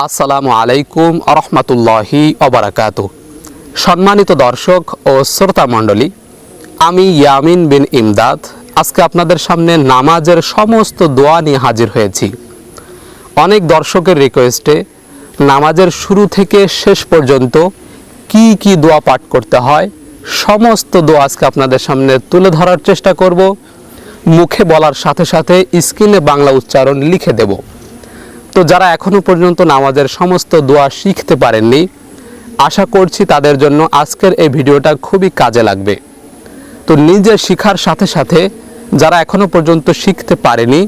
আসসালামু আলাইকুম আরহামাতুল্লাহি ওবারাকাতুহ। সম্মানিত দর্শক ও শ্রোতা মণ্ডলী, আমি ইয়ামিন বিন ইমদাদ আজকে আপনাদের সামনে নামাজের সমস্ত দোয়া নিয়ে হাজির হয়েছি। অনেক দর্শকের রিকোয়েস্টে নামাজের শুরু থেকে শেষ পর্যন্ত কি কি দোয়া পাঠ করতে হয় সমস্ত দোয়া আজকে আপনাদের সামনে তুলে ধরার চেষ্টা করব। মুখে বলার সাথে সাথে স্ক্রিনে বাংলা উচ্চারণ লিখে দেব। তো যারা এখনও পর্যন্ত নামাজের সমস্ত দোয়া শিখতে পারেননি, আশা করছি তাদের জন্য আজকের এই ভিডিওটা খুবই কাজে লাগবে। তো নিজে শেখার সাথে সাথে যারা এখনও পর্যন্ত শিখতে পারেনি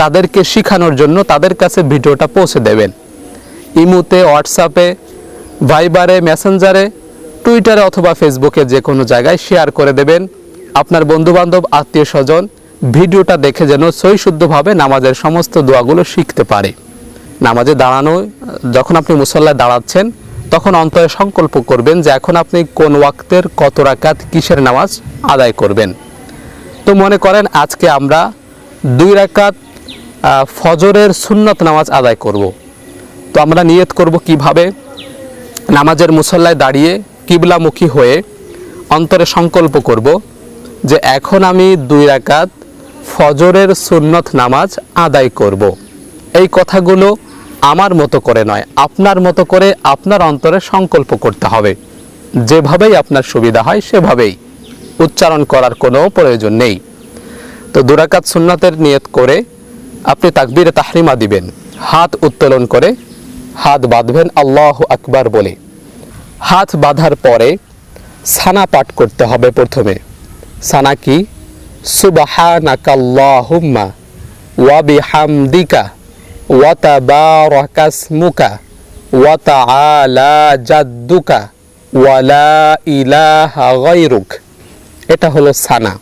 তাদেরকে শেখানোর জন্য তাদের কাছে ভিডিওটা পৌঁছে দেবেন। ইমোতে, হোয়াটসঅ্যাপে, ভাইবারে, মেসেঞ্জারে, টুইটারে অথবা ফেসবুকে যে কোনো জায়গায় শেয়ার করে দেবেন। আপনার বন্ধুবান্ধব, আত্মীয় স্বজন ভিডিওটা দেখে যেন সহিশুদ্ধভাবে নামাজের সমস্ত দোয়াগুলো শিখতে পারে। নামাজে দাঁড়ানো, যখন আপনি মুসল্লায় দাঁড়াচ্ছেন তখন অন্তরে সংকল্প করবেন যে এখন আপনি কোন ওয়াক্তের কত রাকাত কিসের নামাজ আদায় করবেন। তো মনে করেন আজকে আমরা 2 রাকাত ফজরের সুন্নত নামাজ আদায় করব। তো আমরা নিয়ত করব কিভাবে? নামাজের মুসল্লায় দাঁড়িয়ে কিবলামুখী হয়ে অন্তরে সংকল্প করব যে এখন আমি 2 রাকাত ফজরের সুন্নত নামাজ আদায় করব। এই কথাগুলো আমার মতো করে নয়, আপনার মতো করে আপনার অন্তরে সংকল্প করতে হবে। যেভাবেই আপনার সুবিধা হয় সেভাবেই, উচ্চারণ করার কোনো প্রয়োজন নেই। তো 2 রাকাত সুন্নতের নিয়ত করে আপনি তাকবীরে তাহরিমা দিবেন, হাত উত্তোলন করে হাত বাঁধবেন আল্লাহু আকবার বলে। হাত বাঁধার পরে সানা পাঠ করতে হবে। প্রথমে সানা কি? সুবহানাকাল্লাহুম্মা ওয়া বিহামদিকা ওয়া তাবারাকা ইসমুকা ওয়া তাআলা জাদ্দুকা ওয়া লা ইলাহা গায়রুক। এটা হলো সানা।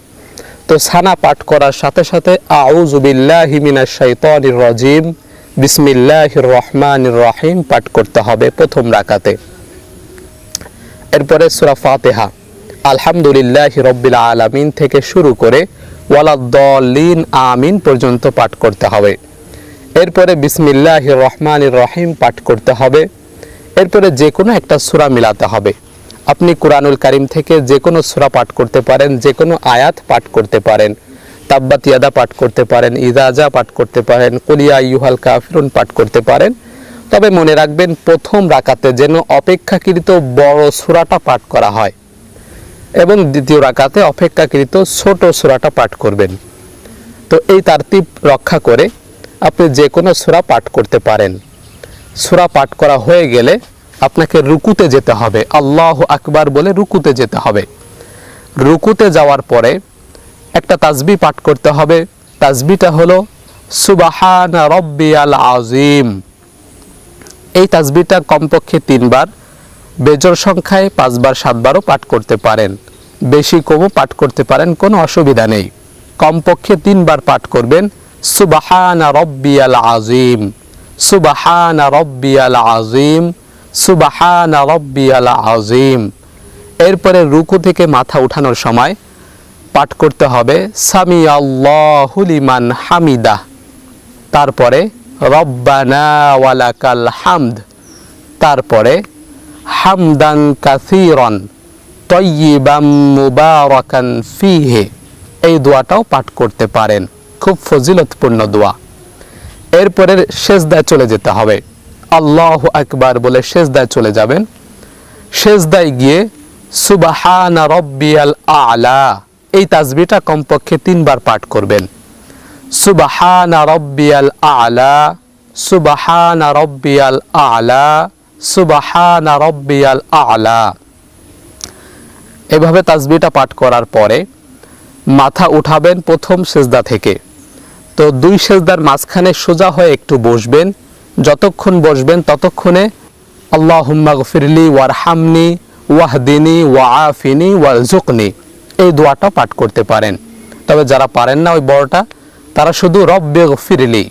তো সানা পাঠ করার সাথে সাথে আউযু বিল্লাহি মিনাশ শাইতানির রাজিম বিসমিল্লাহির রহমানির রহিম পাঠ করতে হবে প্রথম রাকাতে। এরপরে সূরা ফাতিহা আলহামদুলিল্লাহি রাব্বিল আলামিন থেকে শুরু করে ওয়ালাদ-দাল্লিন আমিন পর্যন্ত পাঠ করতে হবে। এরপরে বিসমিল্লাহির রহমানির রহিম পাঠ করতে হবে। এরপরে যে কোনো একটা সূরা মিলাতে হবে। আপনি কুরআনুল কারীম থেকে যে কোনো সূরা পাঠ করতে পারেন, যে কোনো আয়াত পাঠ করতে পারেন। তাব্বাত ইয়াদা পাঠ করতে পারেন, ইযা জা পাঠ করতে পারেন, কুল ইয়া আইয়ুহাল কাফিরুন পাঠ করতে পারেন। তবে মনে রাখবেন প্রথম রাকাতে যেন অপেক্ষাকৃত বড় সূরাটা পাঠ করা হয় এবং দ্বিতীয় রাকাতে অপেক্ষাকৃত ছোট সূরাটা পাঠ করবেন। তো এই তারতিব রক্ষা করে আপনি যে কোনো সূরা পাঠ করতে পারেন। সূরা পাঠ করা হয়ে গেলে আপনাকে রুকুতে যেতে হবে, আল্লাহু আকবার বলে রুকুতে যেতে হবে। রুকুতে যাওয়ার পরে একটা তাসবিহ পাঠ করতে হবে। তাসবিহটা হলো সুবহানা রাব্বিয়াল আযীম। এই তাসবিহটা কমপক্ষে 3 বার, বেজোড় সংখ্যায় 5 বার 7 বারও পাঠ করতে পারেন, বেশি কমও পাঠ করতে পারেন, কোনো অসুবিধা নেই। কমপক্ষে 3 বার পাঠ করবেন সুবহানা রাব্বিয়াল আযীম, সুবহানা রাব্বিয়াল আযীম, সুবহানা রাব্বিয়াল আযীম। এরপরে রুকু থেকে মাথা উঠানোর সময় পাঠ করতে হবে সামি আল্লাহু লিমান হামিদাহ। তারপরে রব্বানা ওয়ালাকাল হামদ। তারপরে হামদান কাসীরান তাইয়িবাম মুবারাকান ফীহি। এই দোয়াটাও পাঠ করতে পারেন, খুব ফজিলতপূর্ণ দোয়া। এরপরে সেজদায় চলে যেতে হবে, আল্লাহু আকবার বলে সেজদায় চলে যাবেন। সেজদায় গিয়ে সুবহানা রাব্বিয়াল আ'লা এই তাসবিহটা কমপক্ষে 3 বার পাঠ করবেন। সুবহানা রাব্বিয়াল আ'লা, সুবহানা রাব্বিয়াল আ'লা, সুবহানা রাব্বিয়াল আ'লা। এভাবে তাসবিহটা পাঠ করার পরে মাথা উঠাবেন প্রথম সেজদা থেকে। তো 2 সেজদার মাঝখানে সোজা হয়ে একটু বসবেন। যতক্ষণ বসবেন ততক্ষণে আল্লাহুম্মা গফিরলি ওয়ারহামনি ওয়াহদিনি ওয়াআফিনি ওয়ারযুকনি এই দোয়াটা পাঠ করতে পারেন। তবে যারা পারেন না ওই বড়টা, তারা শুধু রব্বি গফিরলি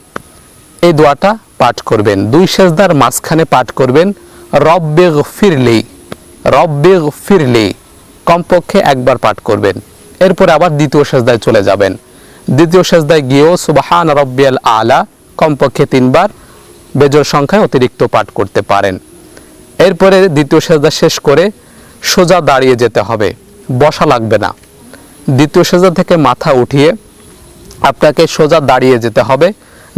এই দোয়াটা পাঠ করবেন। 2 সেজদার মাঝখানে পাঠ করবেন রব্বি গফিরলি, রব্বি গফিরলি, কমপক্ষে 1 বার পাঠ করবেন। এরপরে আবার দ্বিতীয় সেজদায় চলে যাবেন। দ্বিতীয় সেজদায় গিয়েও সুবহান রাব্বিয়াল আ'লা কমপক্ষে 3 বার, বেজোড় সংখ্যায় অতিরিক্ত পাঠ করতে পারেন। এরপরে দ্বিতীয় সেজদা শেষ করে সোজা দাঁড়িয়ে যেতে হবে, বসা লাগবে না। দ্বিতীয় সেজদা থেকে মাথা উঠিয়ে আপনাকে সোজা দাঁড়িয়ে যেতে হবে,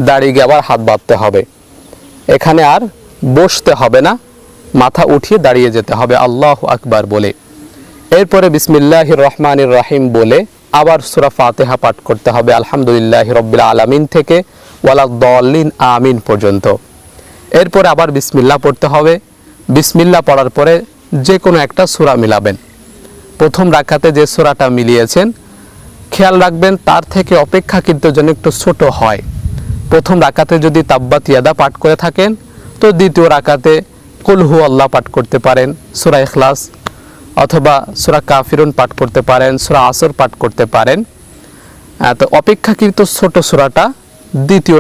দাঁড়িয়ে গিয়ে আবার হাত বাঁধতে হবে। এখানে আর বসতে হবে না, মাথা উঠিয়ে দাঁড়িয়ে যেতে হবে আল্লাহু আকবার বলে। এরপরে বিসমিল্লাহির রহমানির রহিম বলে আবার সূরা ফাতিহা পাঠ করতে হবে আলহামদুলিল্লাহি রাব্বিল আলামিন থেকে ওয়ালাদ-দাল্লিন আমিন পর্যন্ত। এরপরে আবার বিসমিল্লাহ পড়তে হবে। বিসমিল্লাহ পড়ার পরে যে কোনো একটা সূরা মিলাবেন। প্রথম রাকাতে যে সূরাটা মিলিয়েছেন খেয়াল রাখবেন তার থেকে অপেক্ষাকৃত যেন একটু ছোট হয়। প্রথম রাকাতে যদি তাব্বাত ইয়াদা পাঠ করে থাকেন তো দ্বিতীয় রাকাতে কুল হু আল্লাহ পাঠ করতে পারেন, সূরা ইখলাস অথবা সূরা কাফিরুন পাঠ করতে পারেন, সূরা আসর পাঠ করতে পারেন। তো অপেক্ষাকৃত ছোট সূরাটা দ্বিতীয়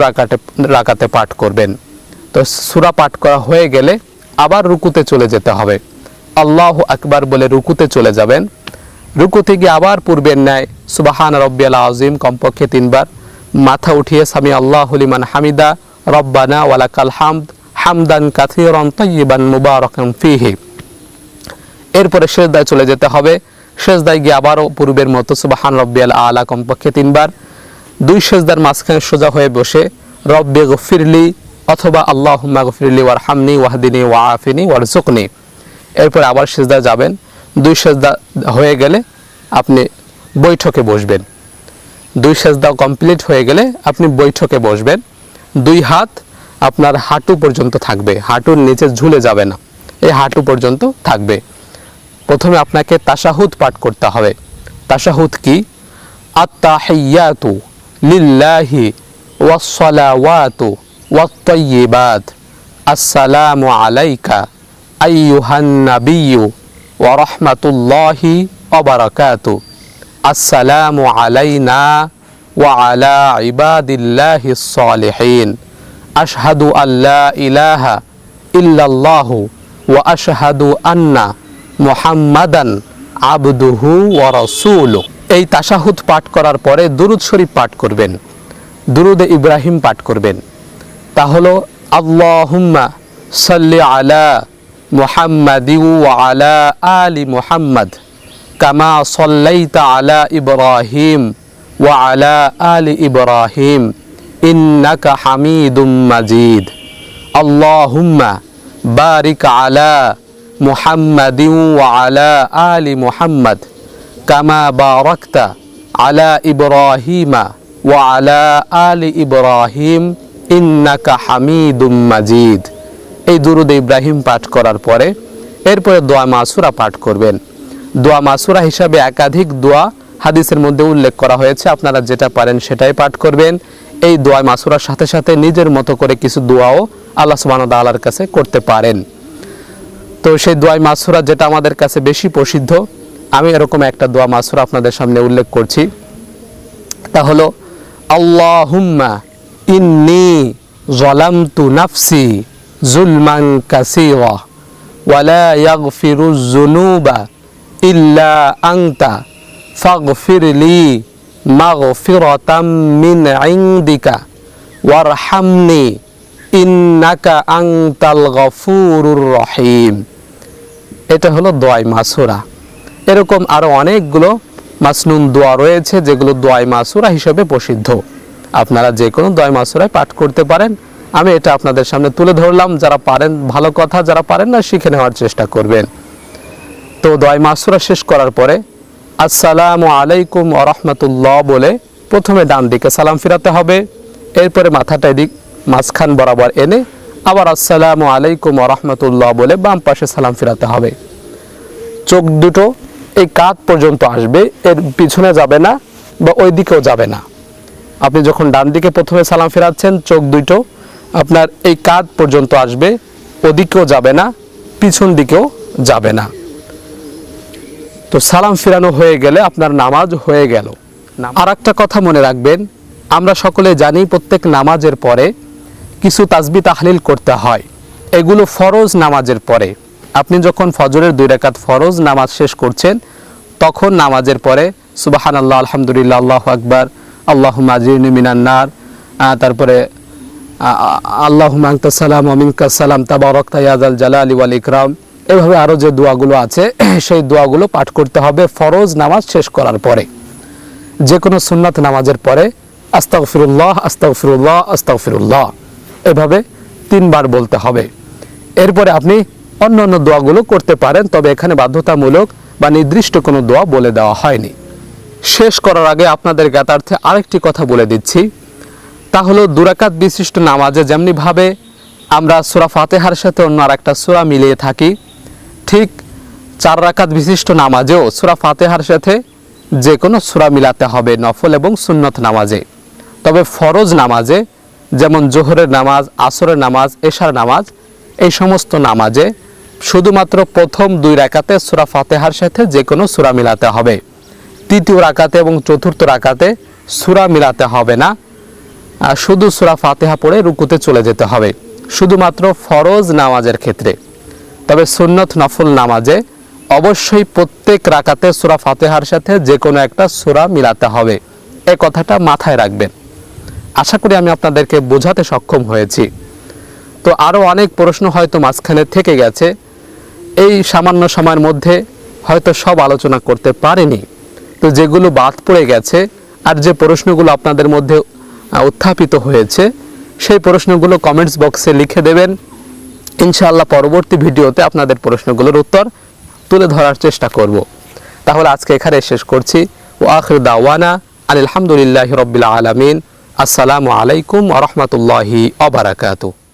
রাকাতে পাঠ করবেন। তো সূরা পাঠ করা হয়ে গেলে আবার রুকুতে চলে যেতে হবে, আল্লাহু আকবার বলে রুকুতে চলে যাবেন। রুকুতে গিয়ে আবার পূর্বের ন্যায় সুবহান রাব্বিয়াল আযীম কমপক্ষে 3 বার, মাথা উঠিয়ে সামি আল্লাহু লিমান হামিদা রব্বানা ওয়ালাকাল হামদ হামদান কাসীরান তাইয়িবান মুবারাকান ফীহি। এরপরে সিজদায় চলে যেতে হবে। সিজদায় গিয়ে আবারও পূর্বের মতো সুবহান রাব্বিয়াল আলা কমপক্ষে 3 বার, 2 সিজদার মাঝখানে সোজা হয়ে বসে রব্বি গফিরলি অথবা আল্লাহুম্মা গফিরলি ওয়ারহামনি ওয়াহদিনি ওয়াআফিনি ওয়ারযুকনি। এরপর আবার সিজদায় যাবেন। 2 সিজদা হয়ে গেলে আপনি বৈঠকে বসবেন। 2 সিজদা কমপ্লিট হয়ে গেলে আপনি বৈঠকে বসবেন। 2 হাত আপনার হাঁটু পর্যন্ত থাকবে, হাঁটুর নিচে ঝুলে যাবে না, এই হাঁটু পর্যন্ত থাকবে। প্রথমে আপনাকে তাশাহুদ পাঠ করতে হবে। তাশাহুদ কি? আত-তাহিয়াতু লিল্লাহি ওয়াস-সালাওয়াতু ওয়াত-তাইয়িবাত আসসালামু আলাইকা আইয়ুহান নাবিয়্যু ওয়া রাহমাতুল্লাহি ওয়া বারাকাতুহু আসসালামু আলাইনা ওয়া আলা ইবাদিল্লাহিস সালিহিন আশহাদু আল্লা ইলাহা ইল্লাল্লাহু ওয়া আশহাদু আন্না মুহাম্মাদান আবদুহু ওয়া রাসূলুহু। এই তাশাহুদ পাঠ করার পরে দুরূদ শরীফ পাঠ করবেন, দুরূদে ইব্রাহিম পাঠ করবেন। তা হলো আল্লাহুম্মা সাল্লি আলা মুহাম্মাদি ওয়া আলা আলি মুহাম্মাদ কামা সাল্লাইতা আলা ইব্রাহিম ওয়া আলা আলি ইব্রাহিম ইন্নাকা হামিদুম মাজিদ। আল্লাহুম্মা বারিক আলা মুহাম্মাদি ওয়া আলা আলি মুহাম্মাদ কামা বারাকতা আলা ইব্রাহিমা ওয়া আলা আলি ইব্রাহিম ইন্নাকা হামিদুম মাজিদ। এই দুরূদ ইব্রাহিম পাঠ করার পরে এরপরে দোয়া মাসুরা পাঠ করবেন। দোয়া মাসুরা হিসাবে একাধিক দোয়া হাদিসের মধ্যে উল্লেখ করা হয়েছে, আপনারা যেটা পারেন সেটাই পাঠ করবেন। এই দোয়া মাসুরার সাথে সাথে নিজের মতো করে কিছু দোয়াও আল্লাহ সুবহানাহু ওয়া তাআলার কাছে করতে পারেন। তো সেই দোয়া মাসুরা যেটা আমাদের কাছে বেশি প্রসিদ্ধ, আমি এরকম একটা দোয়া মাসুরা আপনাদের সামনে উল্লেখ করছি। তা হলো আল্লাহুম্মা ইন্নী যালামতু নাফসি যুলমান কাসীরা ওয়া লা ইয়াগফিরুয যুনুবা ইল্লা আনতা ফাগফিরলি মাগফিরাতাম মিন ইনদিকা ওয়ারহামনি ইন্নাকা আনতাল গফুরুর রহিম। এটা হলো দোয়া মাসুরা। এরকম আরো অনেকগুলো মাসনুন দোয়া রয়েছে যেগুলো দোয়া মাসুরা হিসেবে প্রসিদ্ধ। আপনারা যে কোনো দোয়া মাসুরায় পাঠ করতে পারেন। আমি এটা আপনাদের সামনে তুলে ধরলাম, যারা পারেন ভালো কথা, যারা পারেন না শিখে নেওয়ার চেষ্টা করবেন। তো দোয়া মাসুরা শেষ করার পরে আসসালামু আলাইকুম ওয়া রাহমাতুল্লাহ বলে প্রথমে ডান দিকে সালাম ফিরাতে হবে। এরপরে মাথাটা এদিক মাঝখান বরাবর এনে আবার আসসালামু আলাইকুম ওয়া রাহমাতুল্লাহ বলে বাম পাশে সালাম ফিরাতে হবে। চোখ দুটো এই কাঁধ পর্যন্ত আসবে, এর পিছনে যাবে না বা ওই দিকেও যাবে না। আপনি যখন ডান দিকে প্রথমে সালাম ফেরাচ্ছেন চোখ দুটো আপনার এই কাঁধ পর্যন্ত আসবে, ওদিকেও যাবে না পিছন দিকেও যাবে না। তো সালাম ফিরানো হয়ে গেলে আপনার নামাজ হয়ে গেল। আর একটা কথা মনে রাখবেন, আমরা সকলে জানি প্রত্যেক নামাজের পরে কিছু তাসবিহ তাহলিল করতে হয়। এগুলো ফরজ নামাজের পরে। আপনি যখন ফজরের 2 রাকাত ফরজ নামাজ শেষ করছেন তখন নামাজের পরে সুবহানাল্লাহ আলহামদুলিল্লাহ আল্লাহু আকবার আল্লাহুম্মা আজিরনি মিনান নার, তারপরে আল্লাহুম্মা আনতাস সালাম ওয়া মিনকাস সালাম তাবারাকতা ইয়া যাল জালালি ওয়াল ইকরাম, এভাবে আরও যে দোয়াগুলো আছে সেই দোয়াগুলো পাঠ করতে হবে ফরজ নামাজ শেষ করার পরে। যে কোনো সুন্নাত নামাজের পরে আস্তাগফিরুল্লাহ আস্তাগফিরুল্লাহ আস্তাগফিরুল্লাহ এভাবে 3 বার বলতে হবে। এরপরে আপনি অন্য অন্য দোয়াগুলো করতে পারেন, তবে এখানে বাধ্যতামূলক বা নির্দিষ্ট কোনো দোয়া বলে দেওয়া হয়নি। শেষ করার আগে আপনাদের জ্ঞাতার্থে আরেকটি কথা বলে দিচ্ছি, তা হলো 2 রাকাত বিশিষ্ট নামাজে যেমনিভাবে আমরা সূরা ফাতিহার সাথে অন্য আরেকটা সূরা মিলিয়ে থাকি, ঠিক 4 রাকাত বিশিষ্ট নামাজেও সূরা ফাতিহার সাথে যে কোনো সূরা মিলাতে হবে নফল এবং সুন্নত নামাজে। তবে ফরজ নামাজে যেমন জোহরের নামাজ, আসরের নামাজ, এশার নামাজ, এই সমস্ত নামাজে শুধুমাত্র প্রথম 2 রাকাতে সূরা ফাতিহার সাথে যে কোনো সূরা মিলাতে হবে। তৃতীয় রাকাতে এবং চতুর্থ রাকাতে সূরা মিলাতে হবে না, শুধু সূরা ফাতিহা পড়ে রুকুতে চলে যেতে হবে, শুধুমাত্র ফরজ নামাজের ক্ষেত্রে। তবে সুন্নত নফল নামাজে অবশ্যই প্রত্যেক রাকাতে সূরা ফাতিহার সাথে যে কোনো একটা সূরা মিলাতে হবে, এই কথাটা মাথায় রাখবেন। আশা করি আমি আপনাদেরকে বোঝাতে সক্ষম হয়েছি। তো আরও অনেক প্রশ্ন হয়তো মাঝখানে থেকে গেছে, এই সামান্য সময়ের মধ্যে হয়তো সব আলোচনা করতে পারিনি। তো যেগুলো বাদ পড়ে গেছে আর যে প্রশ্নগুলো আপনাদের মধ্যে উত্থাপিত হয়েছে সেই প্রশ্নগুলো কমেন্টস বক্সে লিখে দেবেন। ইনশাআল্লাহ পরবর্তী ভিডিওতে আপনাদের প্রশ্নগুলোর উত্তর তুলে ধরার চেষ্টা করব। তাহলে আজকে এখানে শেষ করছি। ওয়া আখিরু দাওয়ানা আলহামদুলিল্লাহি রাব্বিল আলামিন। আসসালামু আলাইকুম ওয়া রাহমাতুল্লাহি ওয়া বারাকাতুহু।